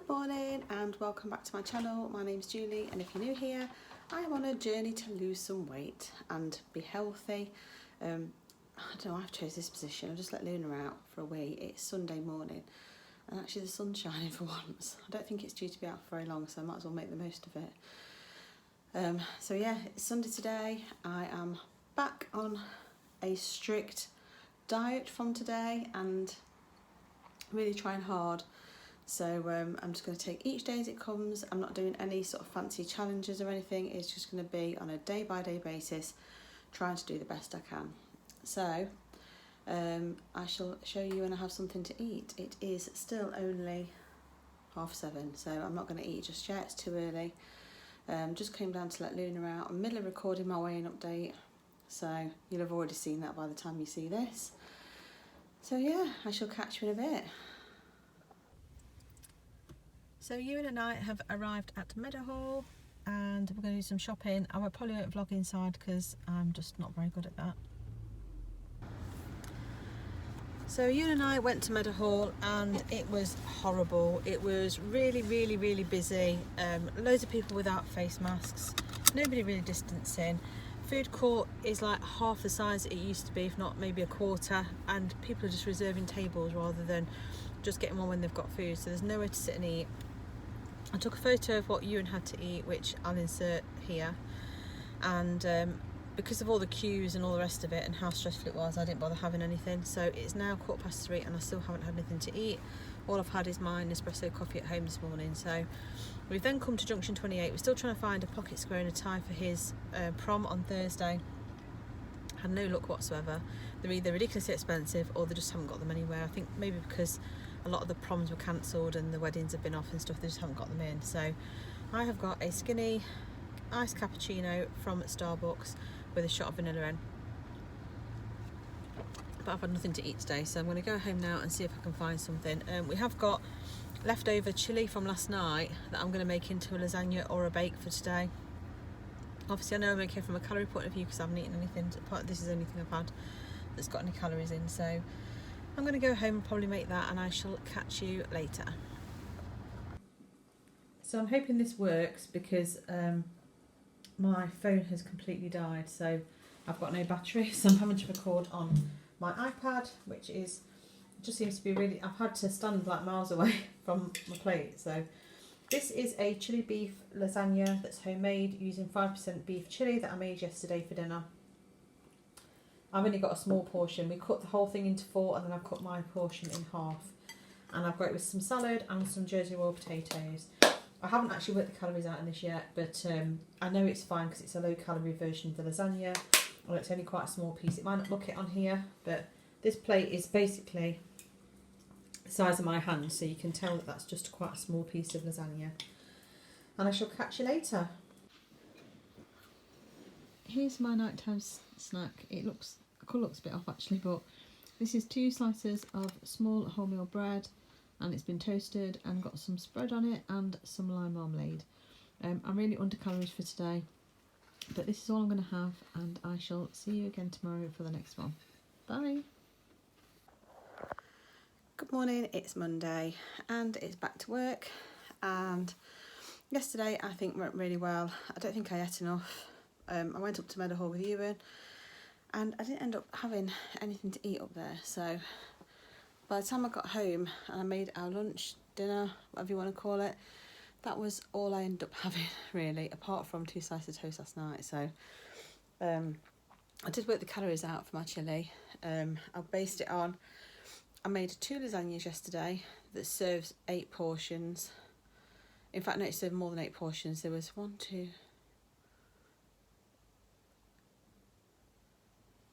Good morning and welcome back to my channel. My name's Julie, and if you're new here, I am on a journey to lose some weight and be healthy. I don't know, I've chose this position. I've just let Luna out for a wee. It's Sunday morning and actually the sun's shining for once. I don't think it's due to be out for very long, so I might as well make the most of it. So yeah, it's Sunday today. I am back on a strict diet from today and really trying hard. So I'm just going to take each day as it comes. I'm not doing any sort of fancy challenges or anything. It's just going to be on a day-by-day basis, trying to do the best I can. So I shall show you when I have something to eat. It is still only 7:30, so I'm not going to eat just yet. It's too early. Just came down to let Luna out. I'm in the middle of recording my weighing update, so you'll have already seen that by the time you see this. So yeah, I shall catch you in a bit. So Ewan and I have arrived at Meadowhall and we're going to do some shopping. I probably won't vlog inside because I'm just not very good at that. So Ewan and I went to Meadowhall and it was horrible. It was really busy. Loads of people without face masks. Nobody really distancing. Food court is like half the size it used to be, if not maybe a quarter, and people are just reserving tables rather than just getting one when they've got food. So there's nowhere to sit and eat. I took a photo of what Ewan had to eat, which I'll insert here, and because of all the queues and all the rest of it and how stressful it was, I didn't bother having anything. So it's now 3:15 and I still haven't had anything to eat. All I've had is my Nespresso coffee at home this morning. So we've then come to Junction 28. We're still trying to find a pocket square and a tie for his prom on Thursday. Had no luck whatsoever. They're either ridiculously expensive or they just haven't got them anywhere. I think maybe because a lot of the proms were cancelled and the weddings have been off and stuff, they just haven't got them in. So I have got a skinny iced cappuccino from Starbucks with a shot of vanilla in. But I've had nothing to eat today, so I'm going to go home now and see if I can find something. We have got leftover chilli from last night that I'm going to make into a lasagna or a bake for today. Obviously I know I'm okay from a calorie point of view because I haven't eaten anything. This is the only thing I've had that's got any calories in, so I'm going to go home and probably make that, and I shall catch you later. So I'm hoping this works because my phone has completely died, so I've got no battery, so I'm having to record on my iPad, which is just seems to be really, I've had to stand like miles away from my plate. So this is a chili beef lasagna that's homemade using 5% beef chili that I made yesterday for dinner. I've only got a small portion. We cut the whole thing into 4 and then I've cut my portion in half. And I've got it with some salad and some Jersey roll potatoes. I haven't actually worked the calories out in this yet, but I know it's fine because it's a low calorie version of the lasagna. Well, it's only quite a small piece. It might not look it on here, but this plate is basically the size of my hand, so you can tell that that's just quite a small piece of lasagna. And I shall catch you later. Here's my nighttime snack. It looks, the colour looks a bit off actually, but this is 2 slices of small wholemeal bread, and it's been toasted and got some spread on it and some lime marmalade. I'm really under calories for today, but this is all I'm going to have, and I shall see you again tomorrow for the next one. Bye. Good morning, it's Monday and it's back to work, and yesterday I think went really well. I don't think I ate enough. I went up to Meadowhall with Ewan and I didn't end up having anything to eat up there, so by the time I got home and I made our lunch, dinner, whatever you want to call it, that was all I ended up having really, apart from 2 slices of toast last night. So I did work the calories out for my chilli. I based it on, I made 2 lasagnas yesterday that serves 8 portions. In fact, no, it served more than 8 portions. There was 1, 2...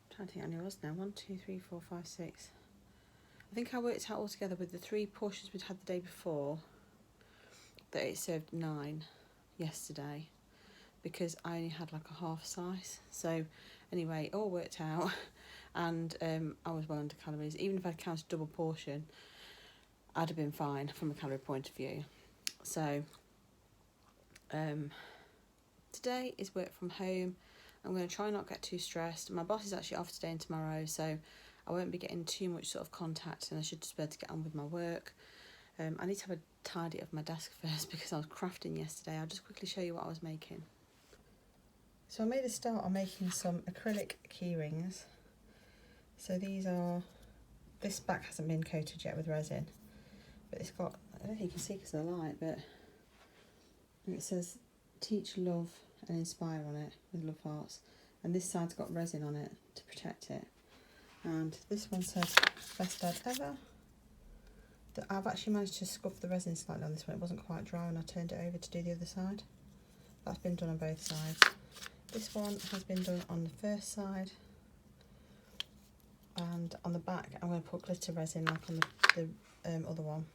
I'm trying to think how many it was now. 1, 2, 3, 4, 5, 6. I think I worked out altogether with the 3 portions we'd had the day before that it served 9 yesterday, because I only had like a half slice. So anyway, it all worked out, and I was well under calories. Even if I'd counted double portion, I'd have been fine from a calorie point of view. So today is work from home. I'm going to try not get too stressed. My boss is actually off today and tomorrow, so I won't be getting too much sort of contact, and I should just be able to get on with my work. I need to have a tidy up my desk first because I was crafting yesterday. I'll just quickly show you what I was making. So I made a start on making some acrylic key rings. So these are, this back hasn't been coated yet with resin, but it's got, I don't think you can see because of the light, but it says teach, love and inspire on it with love hearts. And this side's got resin on it to protect it. And this one says best dad ever. I've actually managed to scuff the resin slightly on this one. It wasn't quite dry when I turned it over to do the other side. That's been done on both sides. This one has been done on the first side. And on the back, I'm going to put glitter resin like on the other one.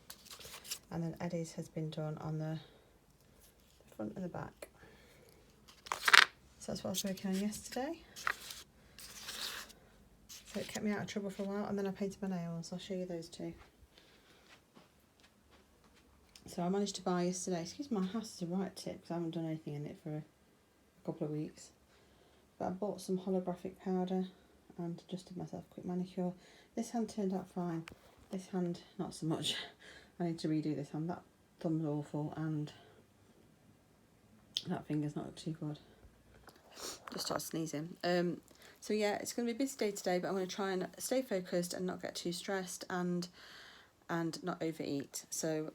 And then Eddie's has been done on the front and the back. So that's what I was working on yesterday. So it kept me out of trouble for a while, and then I painted my nails. I'll show you those two. So I managed to buy yesterday, excuse my house is a right tip because I haven't done anything in it for a couple of weeks. But I bought some holographic powder and just did myself a quick manicure. This hand turned out fine. This hand, not so much. I need to redo this hand. That thumb's awful and that finger's not too good. Just started sneezing. So yeah, it's going to be a busy day today, but I'm going to try and stay focused and not get too stressed and not overeat. So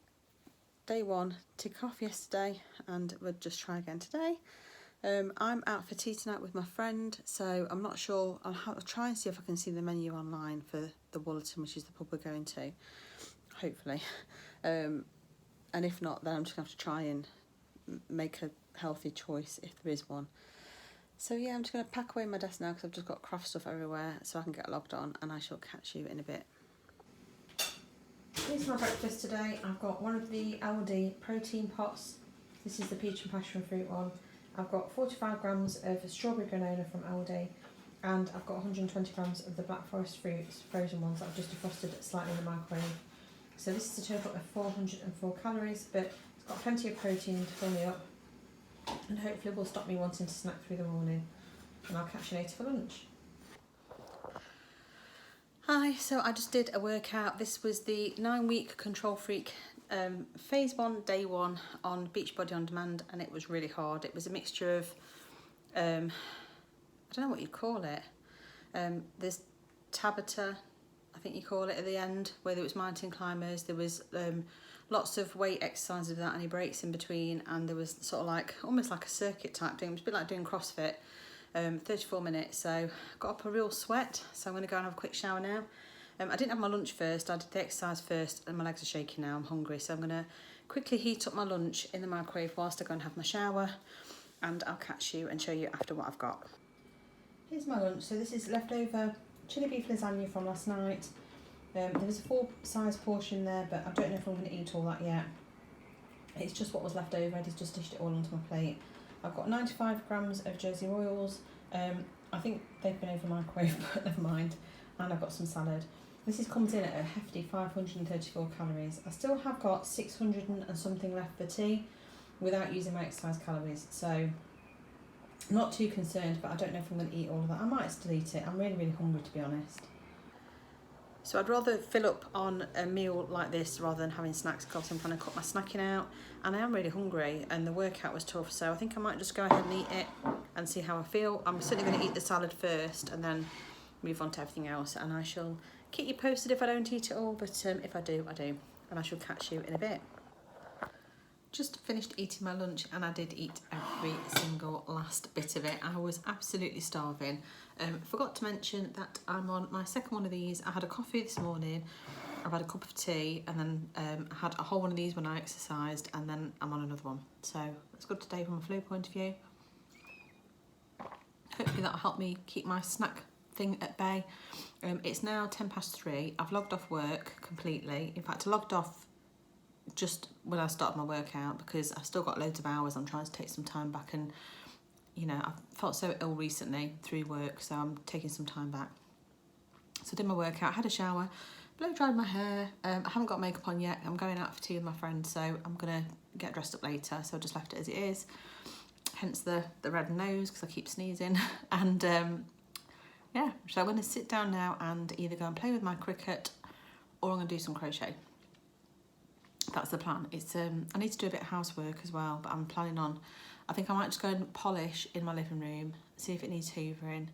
day one, tick off yesterday, and we'll just try again today. I'm out for tea tonight with my friend, so I'm not sure. I'll try and see if I can see the menu online for the Wollerton, which is the pub we're going to, hopefully. And if not, then I'm just going to have to try and make a healthy choice if there is one. So yeah, I'm just going to pack away my desk now because I've just got craft stuff everywhere so I can get logged on, and I shall catch you in a bit. Here's my breakfast today. I've got one of the Aldi protein pots. This is the peach and passion fruit one. I've got 45 grams of strawberry granola from Aldi, and I've got 120 grams of the Black Forest fruits, frozen ones that I've just defrosted slightly in the microwave. So this is a total of 404 calories, but it's got plenty of protein to fill me up, and hopefully will stop me wanting to snack through the morning. And I'll catch you later for lunch. Hi, so I just did a workout. This was the 9-week Control Freak phase 1, day 1 on Beachbody On Demand, and it was really hard. It was a mixture of, I don't know what you call it. There's Tabata, I think you call it, at the end, where there was mountain climbers. There was lots of weight exercises without any breaks in between, and there was sort of like, almost like a circuit type thing. It was a bit like doing CrossFit. 34 minutes, so I got up a real sweat, so I'm going to go and have a quick shower now. I didn't have my lunch first, I did the exercise first, and my legs are shaking now, I'm hungry, so I'm going to quickly heat up my lunch in the microwave whilst I go and have my shower, and I'll catch you and show you after what I've got. Here's my lunch. So this is leftover chili beef lasagna from last night. There was a full size portion there, but I don't know if I'm going to eat all that yet. It's just what was left over. I just dished it all onto my plate. I've got 95 grams of Jersey Royals. I think they've been over microwave, but never mind. And I've got some salad. This comes in at a hefty 534 calories. I still have got 600 and something left for tea without using my exercise calories. So not too concerned, but I don't know if I'm going to eat all of that. I might still eat it. I'm really, really hungry, to be honest. So I'd rather fill up on a meal like this rather than having snacks, because I'm trying to cut my snacking out, and I am really hungry and the workout was tough, so I think I might just go ahead and eat it and see how I feel. I'm certainly going to eat the salad first and then move on to everything else, and I shall keep you posted if I don't eat it all, but if I do, I do, and I shall catch you in a bit. Just finished eating my lunch, and I did eat every single last bit of it. I was absolutely starving. Forgot to mention that I'm on my second one of these. I had a coffee this morning, I've had a cup of tea, and then I had a whole one of these when I exercised, and then I'm on another one. So that's good today from a flu point of view. Hopefully that'll help me keep my snack thing at bay. It's now 3:10. I've logged off work completely. In fact, I logged off just when I started my workout because I've still got loads of hours. I'm trying to take some time back, and you know, I've felt so ill recently through work, so I'm taking some time back. So I did my workout, had a shower, blow dried my hair. I haven't got makeup on yet. I'm going out for tea with my friend, so I'm gonna get dressed up later, so I just left it as it is, hence the red nose because I keep sneezing. And yeah, so I'm going to sit down now and either go and play with my cricket or I'm going to do some crochet. that's the plan. It's I need to do a bit of housework as well, but I'm planning on, I think I might just go and polish in my living room, see if it needs hoovering,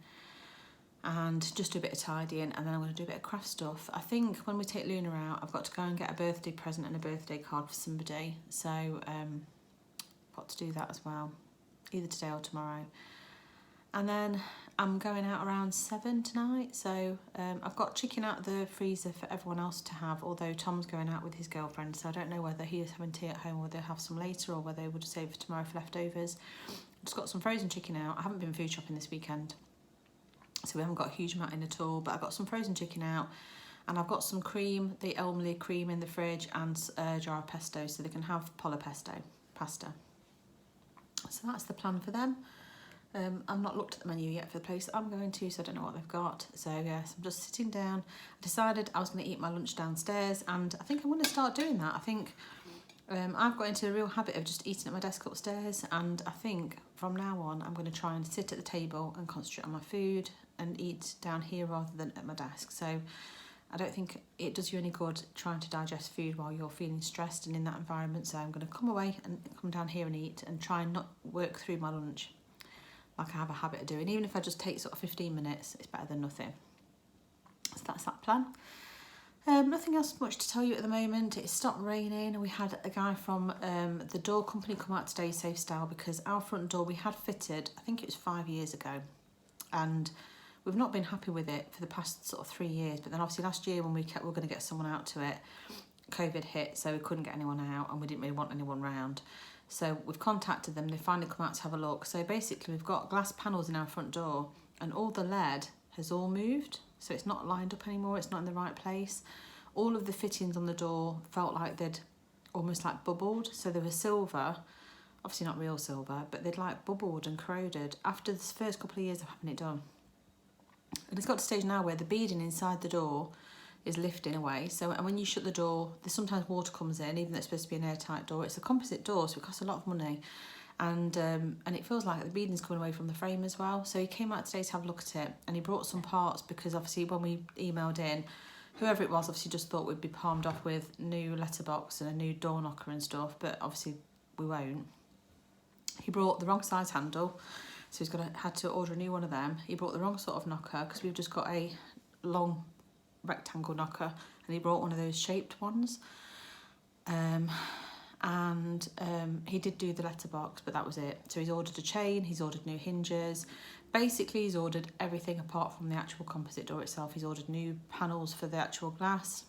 and just do a bit of tidying, and then I'm going to do a bit of craft stuff. I think when we take Luna out, I've got to go and get a birthday present and a birthday card for somebody, so got to do that as well, either today or tomorrow. And then I'm going out around 7 tonight, so I've got chicken out of the freezer for everyone else to have, although Tom's going out with his girlfriend, so I don't know whether he is having tea at home or they'll have some later, or whether we'll just save for tomorrow for leftovers. I've just got some frozen chicken out. I haven't been food shopping this weekend, so we haven't got a huge amount in at all, but I've got some frozen chicken out, and I've got some cream, the Elmley cream in the fridge, and a jar of pesto, so they can have Polo pasta. So that's the plan for them. I've not looked at the menu yet for the place that I'm going to, so I don't know what they've got. So yes, I'm just sitting down. I decided I was going to eat my lunch downstairs, and I think I'm going to start doing that. I think I've got into a real habit of just eating at my desk upstairs, and I think from now on I'm going to try and sit at the table and concentrate on my food and eat down here rather than at my desk. So I don't think it does you any good trying to digest food while you're feeling stressed and in that environment. So I'm going to come away and come down here and eat, and try and not work through my lunch like I have a habit of doing. Even if I just take sort of 15 minutes, it's better than nothing. So that's that plan. Nothing else much to tell you at the moment. It's stopped raining. We had a guy from the door company come out today, Safe Style, because our front door we had fitted, I think it was 5 years ago, and we've not been happy with it for the past sort of 3 years. But then obviously last year when we were going to get someone out to it, COVID hit, so we couldn't get anyone out, and we didn't really want anyone round. So we've contacted them, they finally come out to have a look. So basically we've got glass panels in our front door, and all the lead has all moved. So it's not lined up anymore, it's not in the right place. All of the fittings on the door felt like they'd almost like bubbled. So they were silver, obviously not real silver, but they'd like bubbled and corroded after the first couple of years of having it done. And it's got to a stage now where the beading inside the door is lifting away. So, and when you shut the door, there's sometimes water comes in, even though it's supposed to be an airtight door. It's a composite door, so it costs a lot of money, and it feels like the beading's coming away from the frame as well. So he came out today to have a look at it, and he brought some parts, because obviously when we emailed in, whoever it was obviously just thought we'd be palmed off with new letterbox and a new door knocker and stuff, but obviously we won't. He brought the wrong size handle, so he's had to order a new one of them. He brought the wrong sort of knocker, because we've just got a long rectangle knocker, and he brought one of those shaped ones, he did do the letterbox, but that was it. So he's ordered a chain, he's ordered new hinges, basically he's ordered everything apart from the actual composite door itself. He's ordered new panels for the actual glass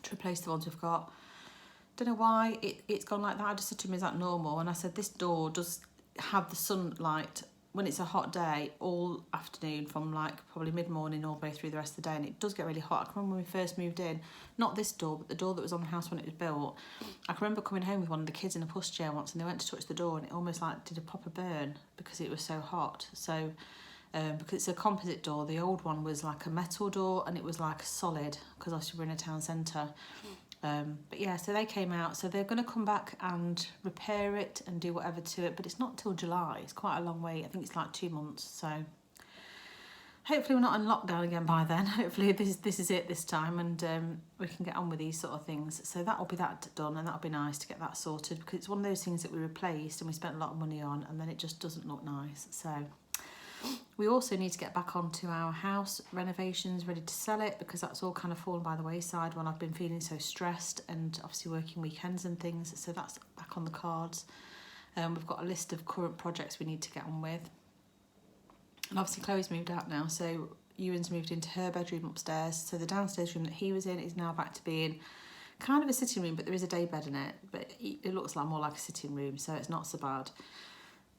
to replace the ones we've got. Don't know why it's gone like that. I just said to him, is that normal? And I said, this door does have the sunlight when it's a hot day all afternoon, from like probably mid-morning all the way through the rest of the day, and it does get really hot. I can remember when we first moved in, not this door, but the door that was on the house when it was built. I can remember coming home with one of the kids in a pushchair once, and they went to touch the door, and it almost like did a proper burn because it was so hot. So because it's a composite door, the old one was like a metal door, and it was like solid, because obviously we're in a town centre. But yeah, so they came out, so they're going to come back and repair it and do whatever to it, but it's not till July. It's quite a long wait. I think it's like 2 months, so hopefully we're not in lockdown again by then. Hopefully this is it this time, and we can get on with these sort of things. So that'll be that done, and that'll be nice to get that sorted, because it's one of those things that we replaced and we spent a lot of money on, and then it just doesn't look nice. So we also need to get back onto our house renovations, ready to sell it, because that's all kind of fallen by the wayside when I've been feeling so stressed and obviously working weekends and things. So that's back on the cards. We've got a list of current projects we need to get on with. And obviously Chloe's moved out now, so Ewan's moved into her bedroom upstairs. So the downstairs room that he was in is now back to being kind of a sitting room, but there is a day bed in it, but it looks like more like a sitting room, so it's not so bad.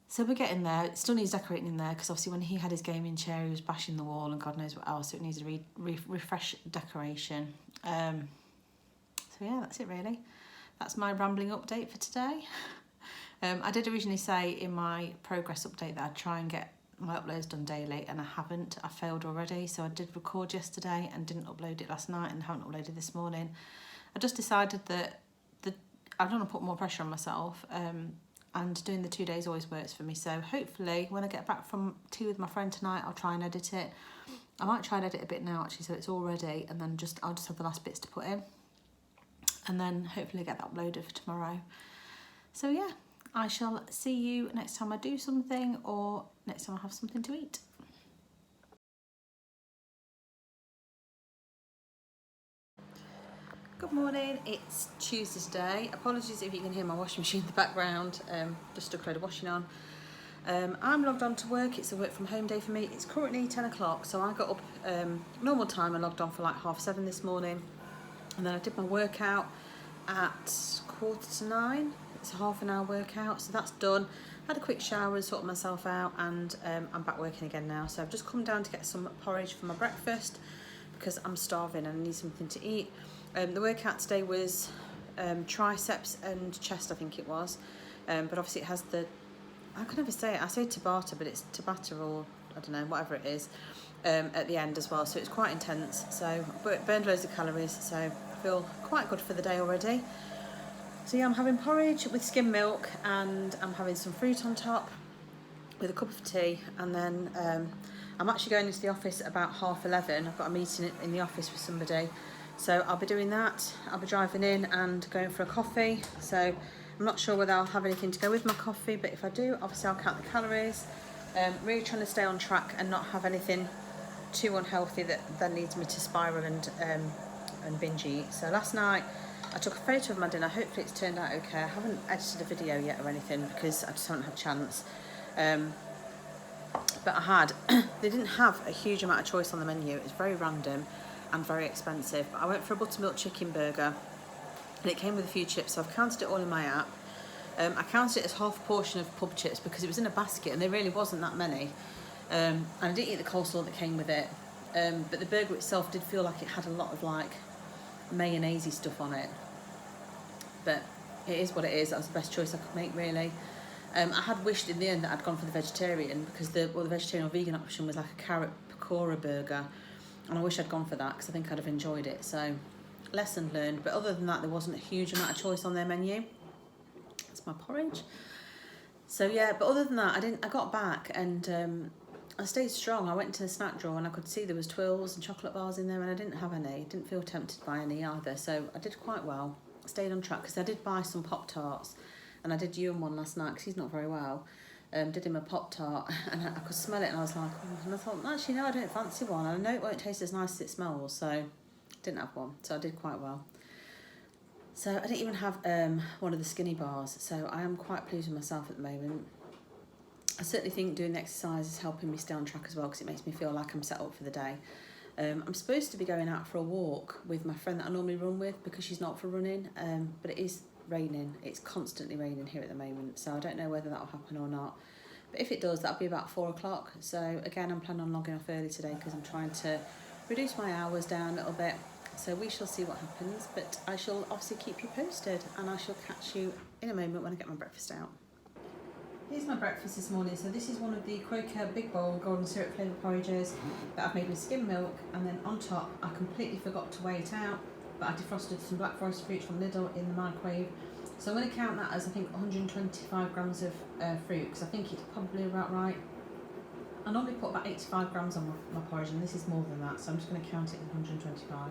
So we're getting there. It still needs decorating in there, because obviously when he had his gaming chair, he was bashing the wall and God knows what else, so it needs a refresh decoration. So yeah, that's it really. That's my rambling update for today. I did originally say in my progress update that I'd try and get my uploads done daily, and I haven't. I failed already. So I did record yesterday and didn't upload it last night, and haven't uploaded this morning. I just decided that I don't want to put more pressure on myself, and doing the 2 days always works for me. So hopefully when I get back from tea with my friend tonight, I'll try and edit it. I might try and edit a bit now actually, so it's all ready, and then I'll just have the last bits to put in. and then hopefully get that uploaded for tomorrow. So yeah, I shall see you next time I do something, or next time I have something to eat. Good morning, it's Tuesday today. Apologies if you can hear my washing machine in the background, just stuck a load of washing on. I'm logged on to work. It's a work from home day for me. It's currently 10 o'clock, so I got up normal time. I logged on for like 7:30 this morning, and then I did my workout at 8:45. It's a half an hour workout, so that's done. Had a quick shower and sorted myself out, and I'm back working again now. So I've just come down to get some porridge for my breakfast because I'm starving and I need something to eat. The workout today was triceps and chest, I think it was, but obviously it has the, I can never say it, I say Tabata, but it's Tabata, or I don't know, whatever it is, at the end as well, so it's quite intense. So burned loads of calories, so I feel quite good for the day already. So yeah, I'm having porridge with skim milk, and I'm having some fruit on top with a cup of tea, and then I'm actually going into the office at about 11:30. I've got a meeting in the office with somebody, so I'll be doing that. I'll be driving in and going for a coffee, so I'm not sure whether I'll have anything to go with my coffee, but if I do, obviously I'll count the calories. Really trying to stay on track and not have anything too unhealthy that then leads me to spiral and binge eat. So last night I took a photo of my dinner. Hopefully it's turned out okay. I haven't edited a video yet or anything because I just haven't had a chance. But I had, they didn't have a huge amount of choice on the menu. It was very random and very expensive. But I went for a buttermilk chicken burger, and it came with a few chips, so I've counted it all in my app. I counted it as half a portion of pub chips because it was in a basket and there really wasn't that many. And I didn't eat the coleslaw that came with it. But the burger itself did feel like it had a lot of like mayonnaise-y stuff on it. But it is what it is. That was the best choice I could make, really. I had wished in the end that I'd gone for the vegetarian because the vegetarian or vegan option was like a carrot pakora burger. And I wish I'd gone for that because I think I'd have enjoyed it. So lesson learned. But other than that, there wasn't a huge amount of choice on their menu. That's my porridge. So yeah, but other than that, I got back and I stayed strong. I went to the snack drawer and I could see there was twirls and chocolate bars in there, and I didn't have any. Didn't feel tempted by any either. So I did quite well. Stayed on track because I did buy some Pop-Tarts, and I did Ewan one last night because he's not very well. Did him a Pop-Tart, and I could smell it, and I was like, oh, and I thought, actually no, I don't fancy one. I know it won't taste as nice as it smells, so didn't have one. So I did quite well. So I didn't even have one of the skinny bars, so I am quite pleased with myself at the moment. I certainly think doing the exercise is helping me stay on track as well because it makes me feel like I'm set up for the day. I'm supposed to be going out for a walk with my friend that I normally run with because she's not for running, but it is raining. It's constantly raining here at the moment, so I don't know whether that will happen or not. But if it does, that'll be about 4 o'clock. So again, I'm planning on logging off early today because I'm trying to reduce my hours down a little bit. So we shall see what happens, but I shall obviously keep you posted, and I shall catch you in a moment when I get my breakfast out. Here's my breakfast this morning. So this is one of the Quaker Big Bowl golden syrup flavoured porridges that I've made with skim milk, and then on top I completely forgot to weigh it out, but I defrosted some Black Forest fruit from Lidl in the microwave. So I'm going to count that as I think 125 grams of fruit because I think it's probably about right. I normally put about 85 grams on my porridge, and this is more than that, so I'm just going to count it as 125.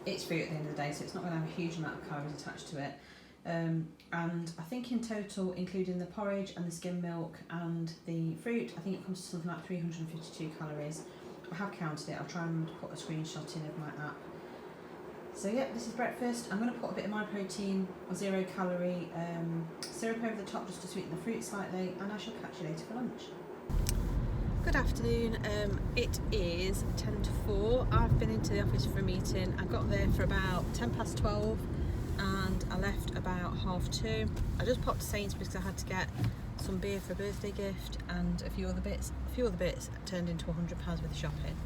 It's fruit at the end of the day, so it's not going to have a huge amount of calories attached to it. And I think in total, including the porridge and the skim milk and the fruit, I think it comes to something like 352 calories. I have counted it. I'll try and put a screenshot in of my app. So yeah, this is breakfast. I'm going to put a bit of my protein or 0 calorie syrup over the top just to sweeten the fruit slightly, and I shall catch you later for lunch. Good afternoon. It is 10 to 4. I've been into the office for a meeting. I got there for about 10 past 12 and I left about 2:30. I just popped to Sainsbury's because I had to get some beer for a birthday gift and a few other bits. A few other bits turned into £100 worth of shopping.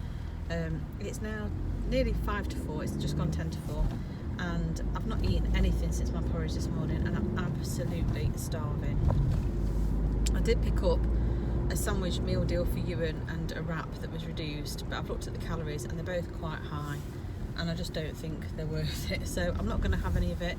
It's now nearly 5 to 4. It's just gone 10 to 4 and I've not eaten anything since my porridge this morning, and I'm absolutely starving. I did pick up a sandwich meal deal for Ewan and a wrap that was reduced, but I've looked at the calories and they're both quite high and I just don't think they're worth it, so I'm not going to have any of it.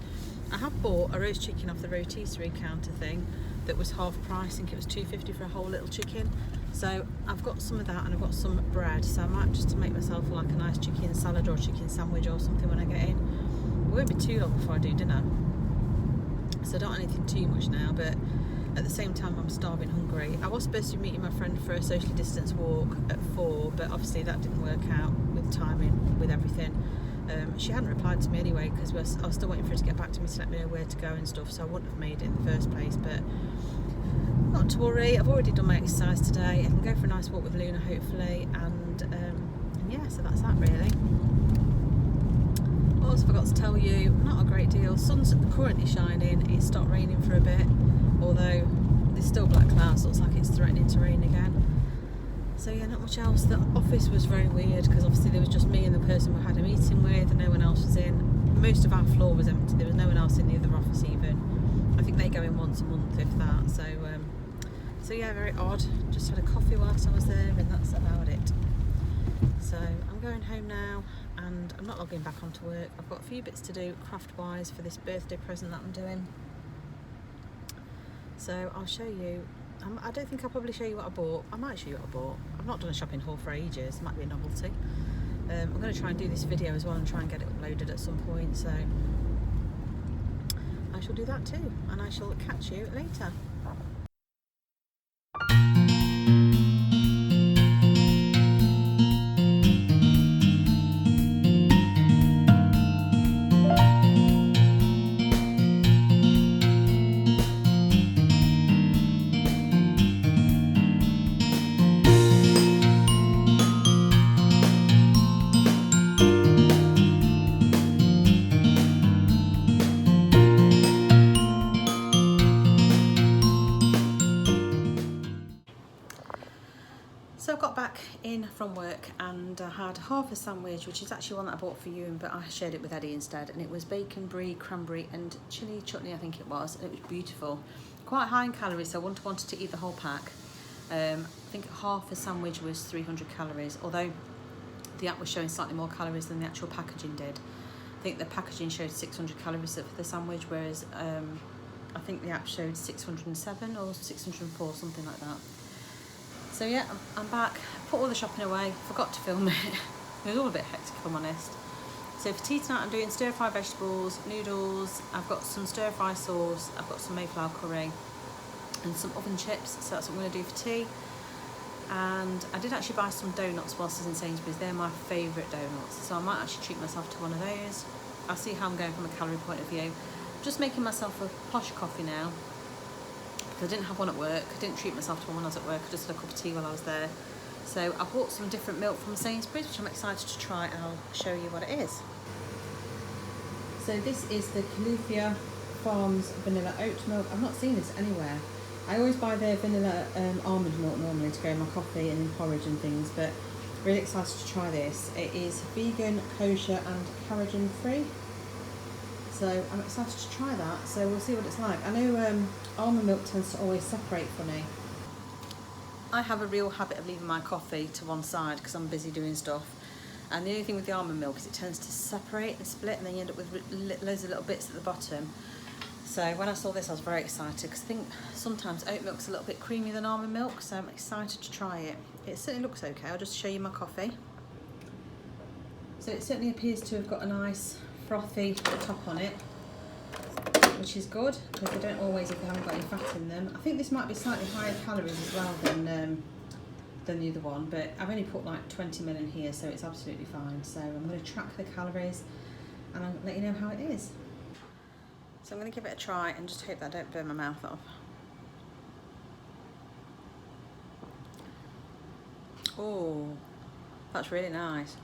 I have bought a roast chicken off the rotisserie counter thing that was half price. I think it was $2.50 for a whole little chicken, so I've got some of that and I've got some bread, so I might just to make myself like a nice chicken salad or chicken sandwich or something when I get in. won't be too long before I do dinner. So I don't want anything too much now, but at the same time I'm starving hungry. I was supposed to be meeting my friend for a socially distanced walk at 4, but obviously that didn't work out with timing, with everything. She hadn't replied to me anyway, because I was still waiting for her to get back to me to let me know where to go and stuff, so I wouldn't have made it in the first place. But not to worry, I've already done my exercise today. I can go for a nice walk with Luna hopefully, and yeah, so that's that really. What else I forgot to tell you? Not a great deal. Sun's currently shining. It's stopped raining for a bit, although there's still black clouds. Looks like it's threatening to rain again. So yeah, not much else. The office was very weird because obviously there was just me and the person we had a meeting with, and no one else was in. Most of our floor was empty. There was no one else in the other office even. I think they go in once a month, if that. So yeah, very odd. Just had a coffee whilst I was there, and that's about it. So I'm going home now, and I'm not logging back onto work. I've got a few bits to do craft-wise for this birthday present that I'm doing. So I'll show you. I don't think I'll probably show you what I bought. I might show you what I bought. I've not done a shopping haul for ages. It might be a novelty. I'm going to try and do this video as well and try and get it uploaded at some point. So I shall do that too, and I shall catch you later. So I got back in from work and I had half a sandwich, which is actually one that I bought for you, but I shared it with Eddie instead, and it was bacon, brie, cranberry and chilli chutney, I think it was, and it was beautiful. Quite high in calories, so I wanted to eat the whole pack. I think half a sandwich was 300 calories, although the app was showing slightly more calories than the actual packaging did. I think the packaging showed 600 calories for the sandwich, whereas I think the app showed 607 or 604, something like that. So yeah, I'm back, put all the shopping away, forgot to film it. It was all a bit hectic if I'm honest. So for tea tonight I'm doing stir-fry vegetables, noodles, I've got some stir-fry sauce, I've got some mayflower curry and some oven chips, so that's what I'm going to do for tea. And I did actually buy some donuts whilst I was in Sainsbury's. They're my favourite donuts, so I might actually treat myself to one of those. I'll see how I'm going from a calorie point of view. Just making myself a posh coffee now. I didn't have one at work, I didn't treat myself to one when I was at work, I just had a cup of tea while I was there. So I bought some different milk from Sainsbury's, which I'm excited to try, and I'll show you what it is. So this is the Califia Farms vanilla oat milk. I've not seen this anywhere. I always buy their vanilla almond milk normally to go in my coffee and in porridge and things, but really excited to try this. It is vegan, kosher and carrageen free. So I'm excited to try that, so we'll see what it's like. I know almond milk tends to always separate for me. I have a real habit of leaving my coffee to one side because I'm busy doing stuff. And the only thing with the almond milk is it tends to separate and split, and then you end up with loads of little bits at the bottom. So when I saw this I was very excited because I think sometimes oat milk's a little bit creamier than almond milk, so I'm excited to try it. It certainly looks okay. I'll just show you my coffee. So it certainly appears to have got a nice frothy top on it, which is good because they don't always if they haven't got any fat in them. I think this might be slightly higher calories as well than the other one, but I've only put like 20 ml in here, so it's absolutely fine. So I'm going to track the calories and I'll let you know how it is. So I'm going to give it a try and just hope that I don't burn my mouth off. Oh, that's really nice.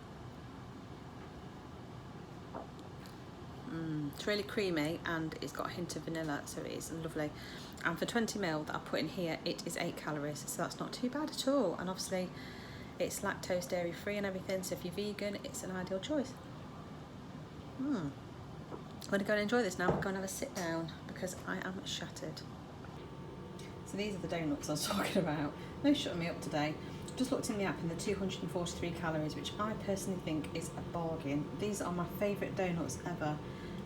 It's really creamy and it's got a hint of vanilla, so it is lovely. And for 20 ml that I put in here, it is 8 calories, so that's not too bad at all. And obviously it's lactose, dairy free and everything, so if you're vegan it's an ideal choice. I'm going to go and enjoy this now. I'm going to have a sit down because I am shattered. So these are the donuts I was talking about. No shutting me up today. Just looked in the app and the 243 calories, which I personally think is a bargain. These are my favourite donuts ever.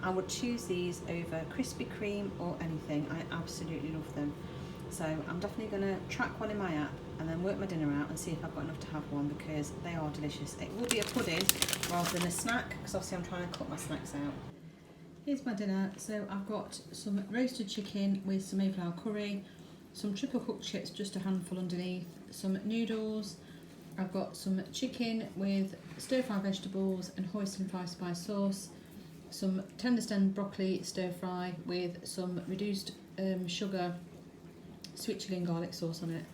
I would choose these over Krispy Kreme or anything. I absolutely love them. So I'm definitely going to track one in my app and then work my dinner out and see if I've got enough to have one, because they are delicious. It will be a pudding rather than a snack, because obviously I'm trying to cut my snacks out. Here's my dinner. So I've got some roasted chicken with some Mayflower curry, some triple cooked chips, just a handful underneath, some noodles. I've got some chicken with stir fry vegetables and hoisin and 5-spice sauce, some tender stem broccoli stir fry with some reduced sugar sweet chilli and garlic sauce on it.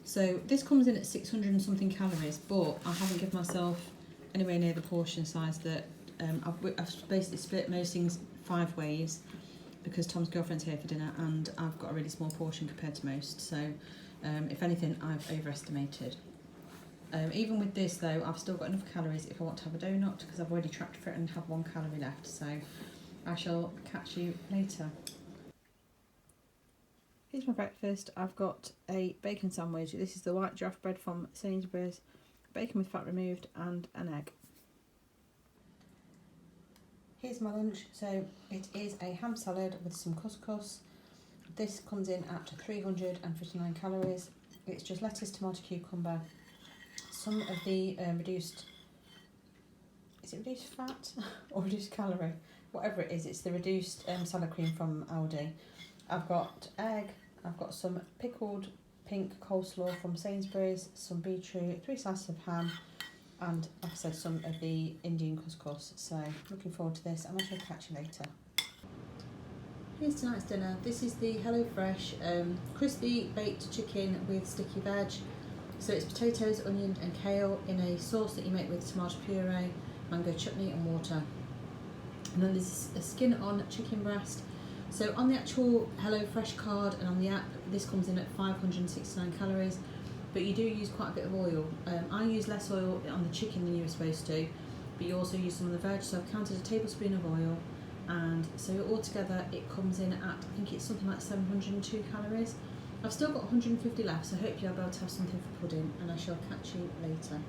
So this comes in at 600 and something calories, but I haven't given myself anywhere near the portion size that I've basically split most things 5 ways because Tom's girlfriend's here for dinner and I've got a really small portion compared to most. So if anything, I've overestimated. Even with this though, I've still got enough calories if I want to have a donut because I've already tracked for it and have 1 calorie left. So I shall catch you later. Here's my breakfast. I've got a bacon sandwich. This is the white giraffe bread from Sainsbury's, bacon with fat removed and an egg. Here's my lunch. So it is a ham salad with some couscous. This comes in at 359 calories. It's just lettuce, tomato, cucumber, some of the reduced, is it reduced fat or reduced calorie? Whatever it is, it's the reduced salad cream from Aldi. I've got egg, I've got some pickled pink coleslaw from Sainsbury's, some beetroot, 3 slices of ham, and like I said, some of the Indian couscous. So looking forward to this, and I shall catch you later. Here's tonight's dinner. This is the HelloFresh crispy baked chicken with sticky veg. So it's potatoes, onion and kale in a sauce that you make with tomato puree, mango chutney and water. And then there's a skin on chicken breast. So on the actual HelloFresh card and on the app, this comes in at 569 calories, but you do use quite a bit of oil. I use less oil on the chicken than you were supposed to, but you also use some on the veg, so I've counted a tablespoon of oil, and so altogether it comes in at, I think it's something like 702 calories. I've still got 150 left, so hopefully I'll be able to have something for pudding, and I shall catch you later.